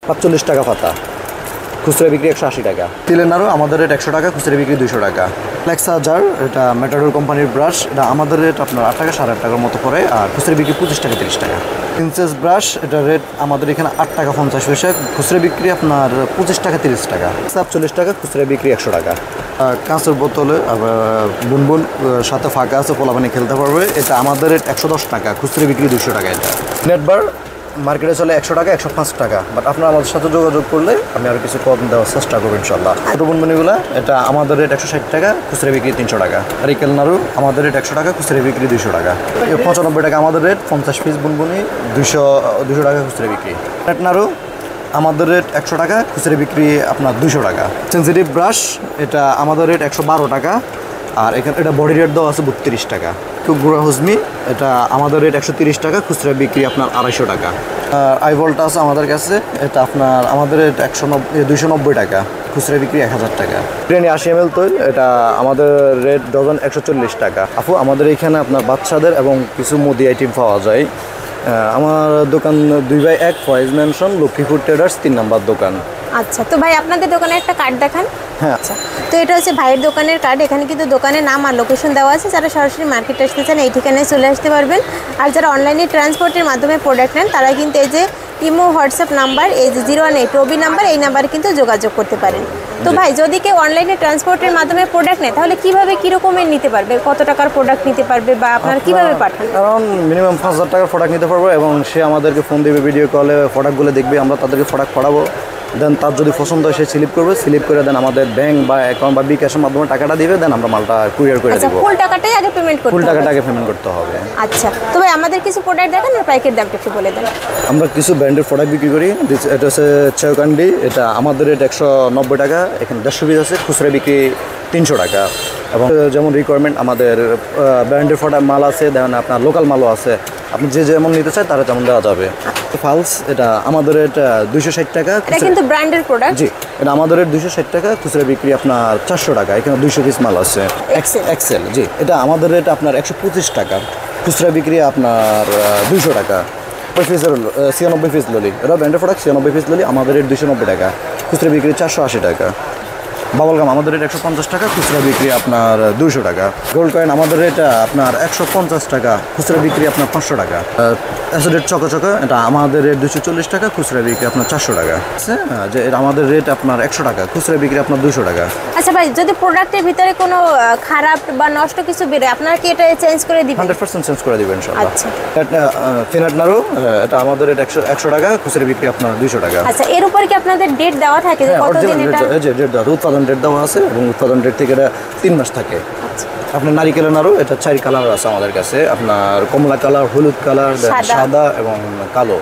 ৪৫ টাকা পাতা, খুচরা বিক্রি ১৮০ টাকা। তিলের নাড়ু আমাদের রেট ১০০ টাকা, খুচরা বিক্রি ২০০ টাকা। ফ্লেক্সা জার, এটা ম্যাটাডোর কোম্পানির ব্রাশ, এটা আমাদের রেট আপনার ৮ টাকা ৮.৫ টাকার মতো পড়ে, আর খুচরা বিক্রি ২৫ টাকা ৩০ টাকা। প্রিন্সেস ব্রাশ, এটা রেট আমাদের এখানে ৮ টাকা ৫০ পয়সা, খুচরা বিক্রি আপনার ২৫ টাকা ৩০ টাকা। ৪০ টাকা, খুচরা বিক্রি ১০০ টাকা। কাঁচের বোতলে বুনবুন সাথে ফাঁকা আছে, পোলাপানি খেলতে পারবে, এটা আমাদের রেট ১১০ টাকা, খুচরা বিক্রি ২০০ টাকা। এটা নেটবার মার্কেটে চলে ১০০ টাকা ১০৫ টাকা, বাট আপনারা আমাদের সাথে যোগাযোগ করলে আমি আরও কিছু কম দেওয়ার চেষ্টা করবো ইনশাল্লাহ। ছোটো বুনবুনিগুলো এটা আমাদের রেট ১৬০ টাকা, খুচরা বিক্রি ৩০০ টাকা। নারিকেল নাড়ু আমাদের রেট ১০০ টাকা, খুচরা বিক্রি ২০০ টাকা। ৯৫ টাকা আমাদের রেট, ৫০ পিস বুনবুনি ২০০ টাকা খুচরা বিক্রি। নেট নাড়ু আমাদের রেট ১০০ টাকা, খুচরা বিক্রি আপনার ২০০ টাকা। সেন্সিটিভ ব্রাশ এটা আমাদের রেট ১১২ টাকা, আর এখানে এটা বডি রেট দেওয়া আছে ৩২ টাকা। গুঁড়া হজমি এটা আমাদের রেট ১৩০ টাকা, খুচরা বিক্রি আপনার ২৫০ টাকা। আর আইভলটা আছে আমাদের কাছে, এটা আপনার আমাদের রেট ২৯০ টাকা, খুচরা বিক্রি ১০০০ টাকা। বিরিয়ানি ৮০ ml তৈল, এটা আমাদের রেট ডজন ১৪০ টাকা। আপু আমাদের এখানে আপনার বাচ্চাদের এবং কিছু মুদি আইটেম পাওয়া যায়। আমার দোকান 2/1 ফয়েজ ম্যানশন, লক্ষ্মীপুর ট্রেডার্স, ৩ নম্বর দোকান। আচ্ছা, তো ভাই আপনাদের দোকানে একটা কার্ড দেখান। হ্যাঁ, আচ্ছা, তো এটা হচ্ছে ভাইয়ের দোকানের কার্ড। এখানে কিন্তু দোকানের নাম আর লোকেশন দেওয়া আছে। যারা সরাসরি মার্কেটে আসতে চান এই ঠিকানায় চলে আসতে পারবেন। আর যারা অনলাইনে ট্রান্সপোর্টের মাধ্যমে প্রোডাক্ট নেন তারা কিন্তু এই যে ইমো হোয়াটসঅ্যাপ নাম্বার, এই যে 018 রবি নাম্বার, এই নাম্বারে কিন্তু যোগাযোগ করতে পারেন। তো ভাই যদি কেউ অনলাইনে ট্রান্সপোর্টের মাধ্যমে প্রোডাক্ট নেয় তাহলে কিভাবে কীরকমের নিতে পারবে, কত টাকার প্রোডাক্ট নিতে পারবে, বা আপনারা কীভাবে পাঠান? কারণ মিনিমাম ৫০০০ টাকার প্রোডাক্ট নিতে পারবো, এবং সে আমাদেরকে ফোন দেবে, ভিডিও কলে প্রোডাক্টগুলো দেখবে, আমরা তাদেরকে প্রোডাক্ট পড়াবো। দেন তার যদি পছন্দ হয় সে স্লিপ করবে, স্লিপ করে দেন আমাদের ব্যাংক বা অ্যাকাউন্ট বা বিকাশের মাধ্যমে টাকাটা দিবে, দেন আমরা মালটা কুরিয়ার করে দেবো। ফুল টাকাটাই আগে পেমেন্ট করতে হবে? ফুল টাকাটা আগে পেমেন্ট করতে হবে। আচ্ছা, তো ভাই আমাদের কিছু প্রোডাক্ট দেখান আর প্যাকেট দামটা একটু বলে দেন। আমরা কিছু ব্র্যান্ডের প্রোডাক্ট বিক্রি করি। এটা হচ্ছে চেওকান্ডি, এটা আমাদের রেট ১৯০ টাকা, এখানে ১৫০ পিস আছে, খুচরা বিক্রি ৩০০ টাকা। এবং যেমন রিকোয়ারমেন্ট আমাদের ব্র্যান্ডের প্রোডাক্ট মাল আছে, দেখেন আপনার লোকাল মালও আছে, আপনি যে যেমন নিতে চায় তারা তেমন দেওয়া যাবে। ফালস এটা আমাদের রেট ২৬০ টাকা, এটা কিন্তু ব্র্যান্ডের প্রোডাক্ট। জি, এটা আমাদের রেট ২৬০ টাকা, খুচরা বিক্রি আপনার ৪০০ টাকা। এখানে ২০০ পিস মাল আছে এক্সেল। জি, এটা আমাদের রেট আপনার ১২৫ টাকা, খুচরা বিক্রি আপনার ২০০ টাকা। ৯৬ পিস ললি, এটা ব্র্যান্ডের প্রোডাক্ট। ৯৬ পিস ললি আমাদের রেট ২৯০ টাকা, খুচরা বিক্রি ৪৮০ টাকা। বাবলগাম আমাদের রেট ১৫০ টাকা, খুচরা বিক্রি আপনার ২০০ টাকা। গোল্ড কয়েন আমাদের রেট আপনার ১৫০ টাকা, খুচরা বিক্রি আপনার ৫০০ টাকা। অ্যাসিডেট চকচকা এটা আমাদের রেট ২৪০ টাকা, খুচরা বিক্রি আপনার ৪০০ টাকা। যে এটা আমাদের রেট আপনার ১০০ টাকা, খুচরা বিক্রি আপনার ২০০ টাকা। আচ্ছা ভাই, যদি প্রোডাক্টের ভিতরে কোনো খারাপ বা নষ্ট কিছু বেরোয় আপনারা কি এটা চেঞ্জ করে দিবেন? 100% চেঞ্জ করে দিবেন ইনশাআল্লাহ। আচ্ছা, এটা ফিনাট নাড়ু, এটা আমাদের রেট ১০০ টাকা, খুচরা বিক্রি আপনার ২০০ টাকা। আচ্ছা, এর উপরে কি আপনাদের ডেট দেওয়া থাকে যে কতদিন এটা? যে ডেট দেওয়া, উৎপাদন ডেট দেওয়া আছে, এবং উৎপাদন ডেট থেকে এটা ৩ মাস থাকে। আপনার নারিকেলের নাড়ু, এটা ৪ কালার আছে আমাদের কাছে, আপনার কমলা কালার, হলুদ কালার, সাদা এবং কালো।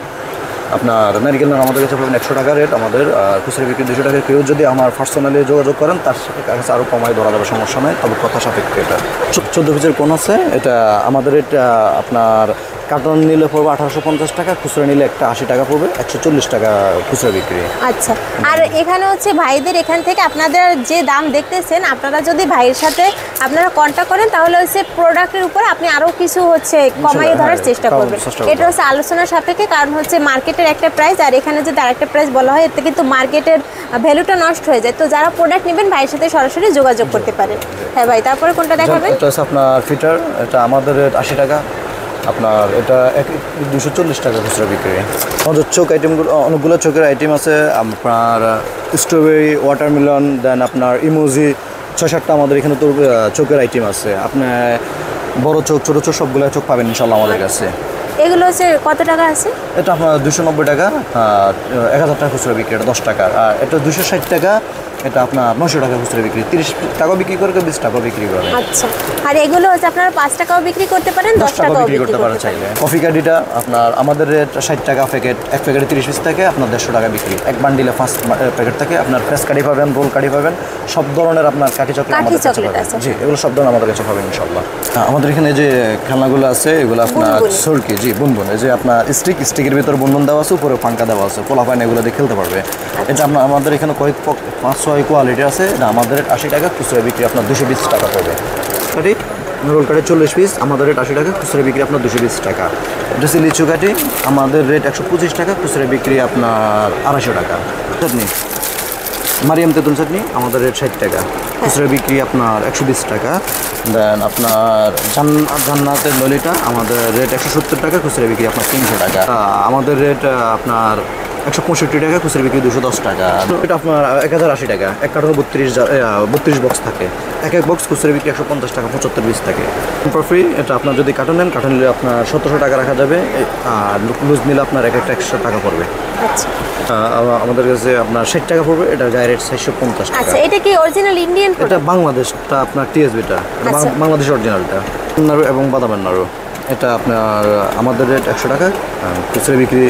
আপনার নারিকেল নাড়ু আমাদের কাছে পাবেন ১০০ টাকা রেট আমাদের, খুচরা বিক্রি ২০০ টাকা। কেউ যদি আমার পার্সোনালি যোগাযোগ করেন তার কাছে আরও কমায় ধরা যাবে, সমস্যা নেই, তবে কথা সাপেক্ষে। এটা ১৪ পিসের কোন আছে, এটা আমাদের এটা আপনার কার্টন নিলে পড়বে ১৮৫০ টাকা, খুচরা নিলে একটা ৮০ টাকা পড়বে, ১৪০ টাকা খুচরা বিক্রি। আচ্ছা, আর এখানে হচ্ছে ভাইদের এখান থেকে আপনাদের যে দাম দেখতেছেন, আপনারা যদি ভাইয়ের সাথে আপনারা কন্ট্যাক্ট করেন তাহলে হচ্ছে প্রোডাক্টের উপর আপনি আরও কিছু হচ্ছে কমাইয়ে ধরার চেষ্টা করবেন। এটা হচ্ছে আলোচনার সাপেক্ষে, কারণ হচ্ছে মার্কেটের একটা প্রাইস আর এখানে যদি আরেকটা প্রাইস বলা হয় এতে কিন্তু মার্কেটের ভ্যালুটা নষ্ট হয়ে যায়। তো যারা প্রোডাক্ট নেবেন ভাইয়ের সাথে সরাসরি যোগাযোগ করতে পারেন। হ্যাঁ ভাই, তারপরে কোনটা দেখাবেন? এটা হচ্ছে আপনার ফিটার, এটা আমাদের রেট ৮০ টাকা, আপনার এটা ২৪০ টাকা খুচরা বিক্রি। আমাদের চোখ আইটেমগুলো, অনেকগুলো চোখের আইটেম আছে, আপনার স্ট্রবেরি, ওয়াটারমেলন, দেন আপনার ইমোজি, ৬-৭টা আমাদের এখানে তো চোখের আইটেম আছে। আপনার বড় চোখ, ছোটো চোখ সবগুলো চোখ পাবেন ইনশাল্লাহ আমাদের কাছে। এগুলো হচ্ছে কত টাকা আছে? এটা আপনার ২৯০ টাকা, ১০০০ টাকা খুচরা বিক্রি, এটা ১০ টাকা। আর এটা ২৬০ টাকা, এটা আপনার ৯০০ টাকা খুচরা বিক্রি। ৩০ টাকা বিক্রি করে, ২০ টাকা বিক্রি করে। আচ্ছা, আর এগুলো হচ্ছে আপনারা ৫ টাকাও বিক্রি করতে পারেন, ১০ টাকাও বিক্রি করতে পারেন চাইলে। কফি কাডিটা আপনার আমাদের রেট ৬০ টাকা প্যাকেট, এক প্যাকেটে ৩০ পিস থাকে, আপনার ১৫০ টাকা বিক্রি। এক বান্ডিলে 5 প্যাকেট থাকে, আপনার ফ্রেশ কাঠি পাবেন, রোল কাঠি পাবেন, সব ধরনের আপনার কাঠি চকলেট আমাদের কাছে পাবেন। জি, এগুলো সব ধরনের আমাদের কাছে পাবেন ইনশাআল্লাহ। আমাদের এখানে যে খেলনাগুলো আছে এগুলো আপনার সরকি, জি বুনবুন, এই যে আপনার স্টিকের ভিতর বুনবুন দেওয়া আছে, উপরে পাঙ্কা দেওয়া আছে, পোলাপাইন এগুলো দিয়ে খেলতে পারবে। এটা আপনার আমাদের এখানে কয়েক ৫-৬ কোয়ালিটি আছে, এটা আমাদের ৮০ টাকা, খুচরা বিক্রি আপনার ২২০ টাকা পড়বে। রোল কাঠি 40 পিস, আমাদের রেট 80 টাকা, খুচরা বিক্রি আপনার 220 টাকা। এটা হচ্ছে লিচু কাঠি, আমাদের রেট 125 টাকা, খুচরা বিক্রি আপনার 250 টাকা। চাটনি মারিয়াম তেঁতুল চাটনি, আমাদের রেট 60 টাকা, খুচরা বিক্রি আপনার 120 টাকা। দেন আপনার জান্নাতের ললিটা, আমাদের রেট 170 টাকা, খুচরা বিক্রি আপনার 300 টাকা। আমাদের রেট আপনার 165 টাকা, খুচরা বিক্রি 210 টাকা। এটা আপনার 1080 টাকা, এক কার্টনে 32 বক্স থাকে, এক বক্স খুচরা বিক্রি 150 টাকা, 75 পিস থাকে। ফ্রি, এটা আপনার যদি কার্টন নেন, কার্টন নিলে আপনার 1700 টাকা রাখা যাবে, আর লুজ নিলে আপনার একটা এক্সট্রা টাকা পড়বে। আচ্ছা, আমাদের কাছে আপনার 60 টাকা পড়বে, এটা গায়ে রেট 650 টাকা। আচ্ছা, এটা কি অরিজিনাল ইন্ডিয়ান? এটা বাংলাদেশটা আপনার টিএসবিটা, বাংলাদেশ অরিজিনালটা, নাড়ু এবং বাদামের নাড়ু। এটা আপনার আমাদের রেট 100 টাকা, খুচরা বিক্রি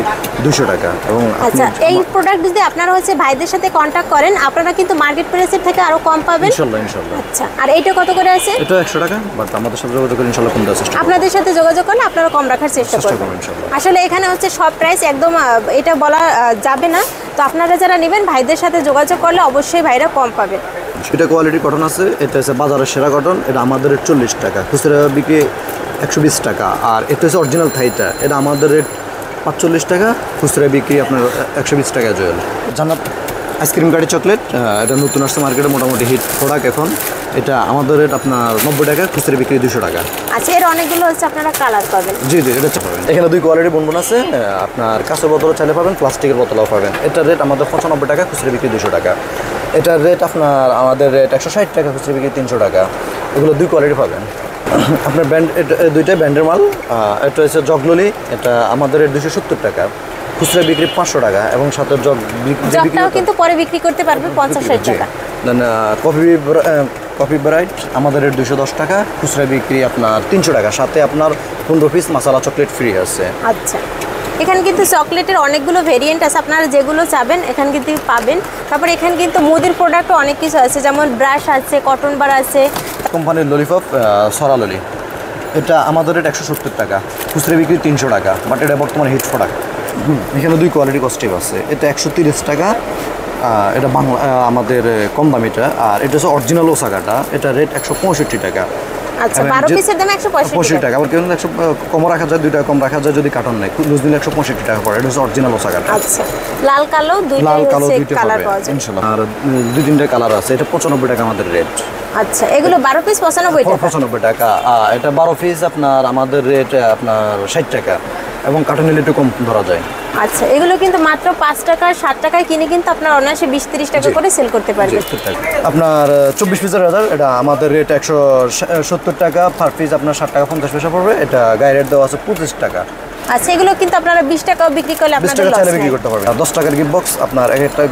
200 টাকা। এবং আচ্ছা, এই প্রোডাক্ট যদি আপনারা হচ্ছে ভাইদের সাথে কন্ট্যাক্ট করেন, আপনারা কিন্তু মার্কেট প্রাইসের থেকে আরো কম পাবেন ইনশাআল্লাহ। আচ্ছা, আর এইটা কত করে আছে? এটা 100 টাকা, বাট আমাদের সাথে যোগাযোগ করে ইনশাআল্লাহ কম দেওয়ার চেষ্টা করব। আপনাদের সাথে যোগাযোগ করলে আপনারা কম রাখার চেষ্টা করবেন ইনশাআল্লাহ। আসলে এখানে হচ্ছে সব প্রাইস একদম এটা বলা যাবে না, তো আপনারা যারা নেবেন ভাইদের সাথে যোগাযোগ করলে অবশ্যই ভাইরা কম পাবে। এটা কোয়ালিটি কটন আছে, এটা হচ্ছে বাজারের সেরা কটন, এটা আমাদের রেট 40 টাকা, খুচরা বিক্রি 120 টাকা। আর এটা হচ্ছে অরিজিনাল থাইটা, এটা আমাদের রেট 45 টাকা, খুচরা বিক্রি আপনার 120 টাকা। জয়েল জান্নাত আইসক্রিম কাঠি চকলেট, এটা নতুন আসছে মার্কেটে, মোটামুটি হিট প্রোডাক্ট এখন। এটা আমাদের রেট আপনার 90 টাকা, খুচরা বিক্রি 200 টাকা। আচ্ছা, এর অনেকগুলো হচ্ছে আপনারা কালার পাবেন। জি, এটা পাবেন। এখানে 2 কোয়ালিটি বনবন আছে, আপনার কাঁচের বোতলও চাইলে পাবেন, প্লাস্টিকের বোতলও পাবেন। এটার রেট আমাদের 95 টাকা, খুচরা বিক্রি 200 টাকা। এটার রেট আপনার আমাদের রেট 160 টাকা, খুচরা বিক্রি 300 টাকা। এগুলো 2 কোয়ালিটি পাবেন। আপনার ব্র্যান্ড, এটা দুইটাই ব্র্যান্ডের মাল। এটা হচ্ছে জগললি, এটা আমাদের রেট 270 টাকা, খুচরা বিক্রি 500 টাকা, এবং সাথে জগটাও কিন্তু পরে বিক্রি করতে পারবে 50-60 টাকা। দেন কফি ব্রাইট, আমাদের রেট 210 টাকা, খুচরা বিক্রি আপনার 300 টাকা, সাথে আপনার 15 পিস মশলা চকলেট ফ্রি আছে। আচ্ছা, এখানে কিন্তু চকলেটের অনেকগুলো ভেরিয়েন্ট আছে, আপনারা যেগুলো চাবেন এখানে কিন্তু পাবেন। তারপর এখানে কিন্তু মুদির প্রোডাক্টও অনেক কিছু আছে, যেমন ব্রাশ আছে, কটন বার আছে। কোম্পানির ললিপপ সরা ললি, এটা আমাদের রেট 170 টাকা, খুচরা বিক্রি 300 টাকা, বাট এটা বর্তমানে হিট প্রোডাক্ট। এখানে 2 কোয়ালিটি কস্টিভ আছে, এটা 130 টাকা, এটা বাংলা আমাদের কম দামিটা। আর এটা হচ্ছে অরিজিনাল ওসাকাটা, এটা রেট 165 টাকা। আচ্ছা, 12 পিসের দাম 165 টাকা। আবার কেউ 100 কম রাখা যায়, 2 টাকা কম রাখা যায় যদি কার্টন নেয়, লুজ দিলে 165 টাকা পড়ে। এটা হচ্ছে অরিজিনাল ওসাকাটা। আচ্ছা, লাল কালো দুইটাই হচ্ছে কালার পাওয়া যায় ইনশাআল্লাহ। আর 2-3টা কালার আছে, এটা 95 টাকা আমাদের রেট। আচ্ছা, এগুলো 12 পিস 95 টাকা। এটা 12 পিস আপনার আমাদের রেট আপনার 60 টাকা, এবং কার্টন নিলে একটু কম ধরা যায়। আচ্ছা, এগুলো কিন্তু মাত্র 5 টাকা 7 টাকায় কিনে কিন্তু আপনার অনায়াসে 20-30 টাকা করে সেল করতে পারবেন। আপনার 24 পিসের হাজার, এটা আমাদের রেট 170 টাকা, পার পিস আপনার 60 টাকা 50 পয়সা পড়বে। এটা গায়ে রেট দেওয়া আছে 25 টাকা। আচ্ছা, এগুলো কিন্তু আপনারা 20 টাকাও বিক্রি করলে আপনাদের লস চাইলে বিক্রি করতে পারবেন। 10 টাকার গিফট বক্স, আপনার একটা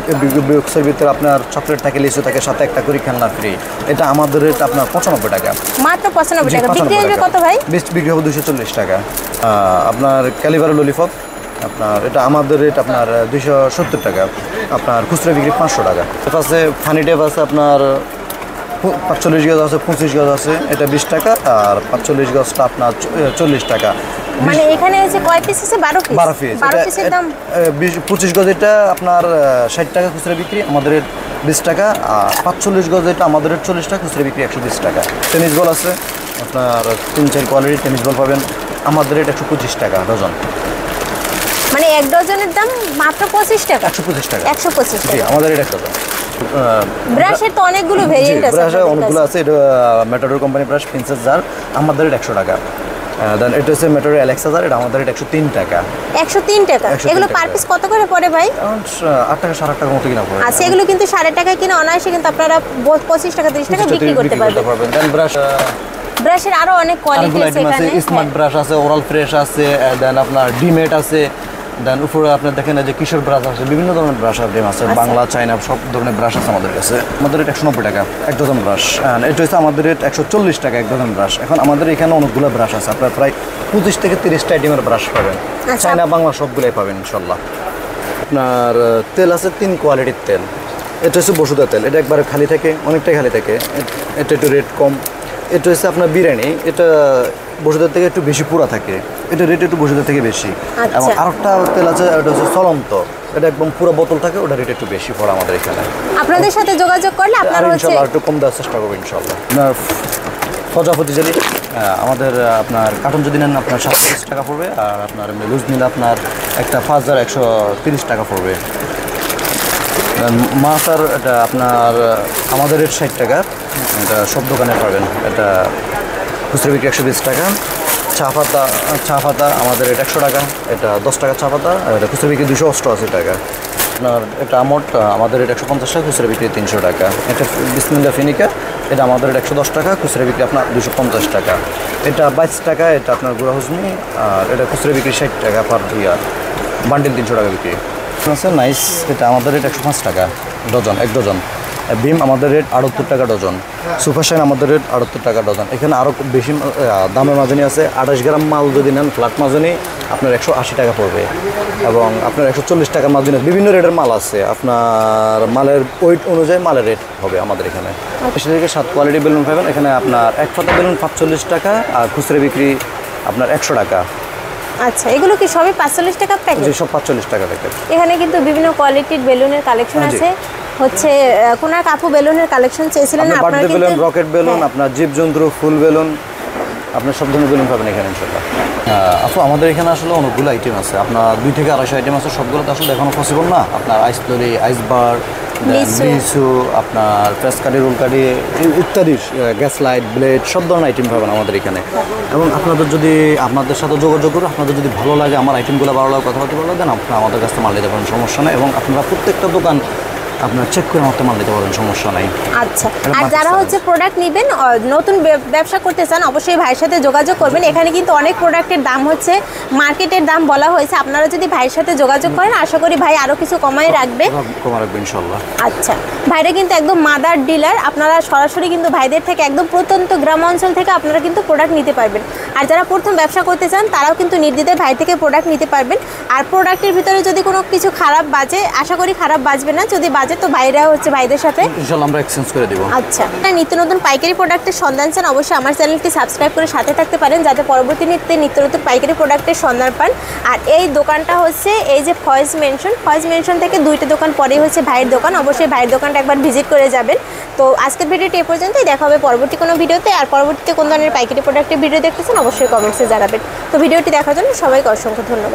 বক্সের ভিতরে আপনার চকলেট থাকে, লিচু থাকে, সাথে একটা করে খেলনা ফ্রি। এটা আমাদের রেট আপনার 95 টাকা, মাত্র 95 টাকা। বিক্রি হবে কত ভাই? বিক্রি হবে 240 টাকা। আপনার ক্যালিবার ললিপপ, আপনার এটা আমাদের রেট আপনার 270 টাকা, আপনার খুচরা বিক্রি 500 টাকা। আছে ফানি টেপ আছে আপনার 45 গজ আছে, 25 গজ আছে, এটা 20 টাকা। আর 45 গজটা আপনার 40 টাকা। মানে এখানে হচ্ছে কয় পিস আছে? 12 পিস। 12 পিসের দাম 25 গজ, এটা আপনার 60 টাকা, খুচরা বিক্রি আমাদের রেট 20 টাকা। আর 45 গজ, এটা আমাদের রেট 40 টাকা, খুচরা বিক্রি 120 টাকা। টেনিস বল আছে আপনার 3-4 কোয়ালিটির টেনিস বল পাবেন, আমাদের রেট 125 টাকা ডজন। মানে এক ডজনের দাম মাত্র 25 টাকা। 125 টাকা। 125 টাকা আমাদের রেট 1 টাকা। ব্রাশের তো অনেকগুলো ভেরিয়েন্ট আছে, ব্রাশে অনেকগুলো আছে। এটা Matador company brush, princess jar, আমাদের রেট 100 টাকা। দেন এটা হচ্ছে মেটাডোর অ্যালেক্সা জার, এটা আমাদের রেট 103 টাকা। 103 টাকা। এগুলো পার পিস কত করে পড়ে ভাই? 8 টাকা 7 টাকার মতো কিনা পড়ে। আচ্ছা, এগুলো কিন্তু 8.5 টাকায় কিনে অনায়াসে কিন্তু আপনারা 25 টাকা 30 টাকা বিক্রি করতে পারবেন। দেন ব্রাশের আরো অনেক কোয়ালিটি আছে এখানে। স্মার্ট ব্রাশ আছে, ওরাল ফ্রেশ আছে, দেন আপনার ডিমেট আছে, দেন উপরে আপনার দেখেন যে কিশোর ব্রাশ আছে, বিভিন্ন ধরনের ব্রাশ আছে, বাংলা চাইনা সব ধরনের ব্রাশ আছে আমাদের কাছে। আমাদের রেট 190 টাকা 1 ডজন ব্রাশ। এটা হচ্ছে আমাদের রেট 140 টাকা 1 ডজন ব্রাশ। এখন আমাদের এখানে অনেকগুলো ব্রাশ আছে, আপনার প্রায় 25 থেকে 30টা আইটেমের ব্রাশ পাবেন, চাইনা বাংলা সবগুলোই পাবেন ইনশাল্লাহ। আপনার তেল আছে 3 কোয়ালিটির তেল। এটা হচ্ছে বসুধা তেল, এটা একবারে খালি থাকে, অনেকটাই খালি থাকে, এটা একটু রেট কম। এটা হচ্ছে আপনার বিরিয়ানি, এটা বসুধার থেকে একটু বেশি পুরা থাকে, এটা রেট একটু বসুধার থেকে বেশি। এবং আরেকটা তেল আছে, এটা হচ্ছে চলন্ত, এটা একদম পুরো বোতল থাকে, ওটা রেট একটু বেশি পড়ে আমাদের এখানে। আপনাদের সাথে যোগাযোগ করলে আপনারা হচ্ছে ইনশাআল্লাহ একটু কম দেওয়ার চেষ্টা করব ইনশাআল্লাহ। প্রজাপতি জেলি আমাদের আপনার কার্টন যদি নেন আপনার 730 টাকা পড়বে, আর আপনার লুজ নিলে আপনার একটা 5130 টাকা পড়বে। মাছ আর এটা আপনার আমাদের রেট 60 টাকা, এটা সব দোকানে পাবেন। এটা খুচরা বিক্রি 120 টাকা। চা পাতা আমাদের রেট 100 টাকা, এটা 10 টাকা চা পাতা, এটা খুচরা বিক্রি 288 টাকা। আপনার এটা আমট আমাদের রেট 150 টাকা, খুচরা বিক্রি 300 টাকা। এটা বিসমিল্লাহ ফিনিকা, এটা আমাদের রেট 110 টাকা, খুচরা বিক্রি আপনার 250 টাকা। এটা 22 টাকা, এটা আপনার গুঁড়া হুজমি, আর এটা খুচরা বিক্রি 60 টাকা পার বান্ডিল 300 টাকা বিক্রি আছে। নাইস, এটা আমাদের রেট 105 টাকা ডজন, 1 ডজন। বিম আমাদের রেট 78 টাকা ডজন। সুপার শাইন আমাদের রেট 78 টাকা ডজন। এখানে আরও বেশি দামের মাজনি আছে। 28 গ্রাম মাল যদি নেন ফ্ল্যাট মাজনি আপনার 180 টাকা পড়বে, এবং আপনার 140 টাকার মাজনি বিভিন্ন রেটের মাল আছে। আপনার মালের ওয়েট অনুযায়ী মালের রেট হবে আমাদের এখানে। বেশি থেকে 7 কোয়ালিটি বেলুন পাবেন এখানে। আপনার এক পাতা বেলুন 45 টাকা, আর খুচরা বিক্রি আপনার 100 টাকা। আচ্ছা, এগুলো কি সবই 45 টাকা প্যাকেট? সব 45 টাকা প্যাকেট। এখানে কিন্তু বিভিন্ন কোয়ালিটির বেলুনের কালেকশন আছে। হচ্ছে কোনার কাপু বেলুনের কালেকশন চেয়েছিলেন আপনারা, বার্থডে বেলুন, রকেট বেলুন, আপনার জীবজন্তু, ফুল বেলুন, আপনার সব ধরনের বেলুন পাবেন এখানে ইনশাআল্লাহ। আপু আমাদের এখানে আসলে অনেকগুলো আইটেম আছে। আপনার 2 থেকে 250 আইটেম আছে, সবগুলো তো আসলে দেখানো পসিবল না। আপনার আইস তৈরি, আইস বার, লিচু, আপনার ফেস কাটি, রোল কাটি ইত্যাদি, গ্যাস লাইট, ব্লেড, সব ধরনের আইটেম পাবেন আমাদের এখানে। এবং আপনাদের যদি আপনাদের সাথে যোগাযোগ করে আপনাদের যদি ভালো লাগে, আমার আইটেমগুলো ভালো লাগে, কথা বলতে ভালো দেন, আপনারা আমাদের কাছে মাল নিতে পারেন, সমস্যা নেই। এবং আপনারা প্রত্যেকটা দোকান আপনার চেক করে আমাদের মাল নিতে পারেন, সমস্যা নাই। আচ্ছা, আর যারা হচ্ছে প্রোডাক্ট নেবেন, নতুন ব্যবসা করতে চান, অবশ্যই ভাইয়ের সাথে যোগাযোগ করবেন। এখানে কিন্তু অনেক প্রোডাক্টের দাম হচ্ছে মার্কেটের দাম বলা হয়েছে। আপনারা যদি ভাইয়ের সাথে যোগাযোগ করেন, আশা করি ভাই আরও কিছু কমাই রাখবে, ইনশাআল্লাহ। আচ্ছা, ভাইরা কিন্তু একদম মাদার ডিলার। আপনারা সরাসরি কিন্তু ভাইদের থেকে একদম প্রত্যন্ত গ্রাম অঞ্চল থেকে আপনারা কিন্তু প্রোডাক্ট নিতে পারবেন। আর যারা প্রথম ব্যবসা করতে চান তারাও কিন্তু নির্দ্বিধায় ভাই থেকে প্রোডাক্ট নিতে পারবেন। আর প্রোডাক্টের ভিতরে যদি কোনো কিছু খারাপ বাজে, আশা করি খারাপ বাজবে না। যদি বাজে তো ভাইরা হচ্ছে ভাইদের সাথে ইনশাআল্লাহ আমরা এক্সচেঞ্জ করে দেব। আচ্ছা, নিত্য নতুন পাইকারি প্রোডাক্টের সন্ধান চান, অবশ্যই আমার চ্যানেলটি সাবস্ক্রাইব করে সাথে থাকতে পারেন, যাতে পরবর্তী নিত্য নতুন পাইকারি প্রোডাক্টের সন্ধান পান। আর এই দোকানটা হচ্ছে এই যে ফয়েজ মেনশন থেকে 2টা দোকান পরেই হচ্ছে ভাইয়ের দোকান। অবশ্যই ভাইয়ের দোকানটা একবার ভিজিট করে যাবেন। তো আজকের ভিডিওটি এ পর্যন্তই, দেখা হবে পরবর্তী কোনো ভিডিওতে। আর পরবর্তীতে কোন ধরনের পাইকারি প্রোডাক্টের ভিডিও দেখতেছেন অবশ্যই কমেন্টসে জানাবেন। তো ভিডিওটি দেখার জন্য সবাইকে অসংখ্য ধন্যবাদ।